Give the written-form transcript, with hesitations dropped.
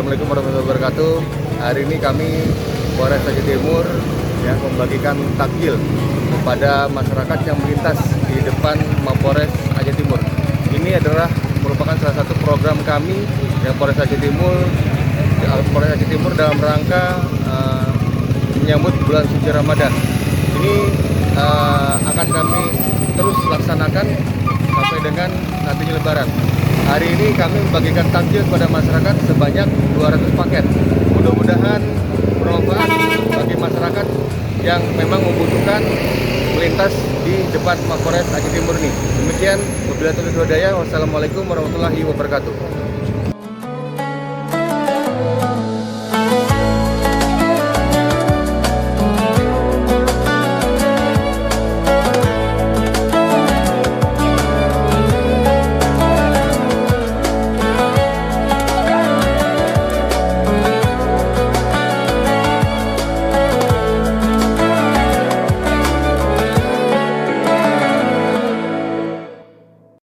Assalamualaikum warahmatullahi wabarakatuh. Hari ini kami Polres Aceh Timur membagikan takjil kepada masyarakat yang melintas di depan Mapolres Aceh Timur. Ini adalah merupakan salah satu program kami yang Polres Aceh Timur dalam rangka menyambut bulan suci Ramadan. Ini akan kami terus laksanakan sampai dengan nantinya Lebaran. Hari ini kami membagikan takjil kepada masyarakat sebanyak 200 paket. Mudah-mudahan bermanfaat bagi masyarakat yang memang membutuhkan melintas di depan Mapolres Aceh Timur ini. Demikian, wabillahi taufiq wal hidayah. Wassalamualaikum warahmatullahi wabarakatuh.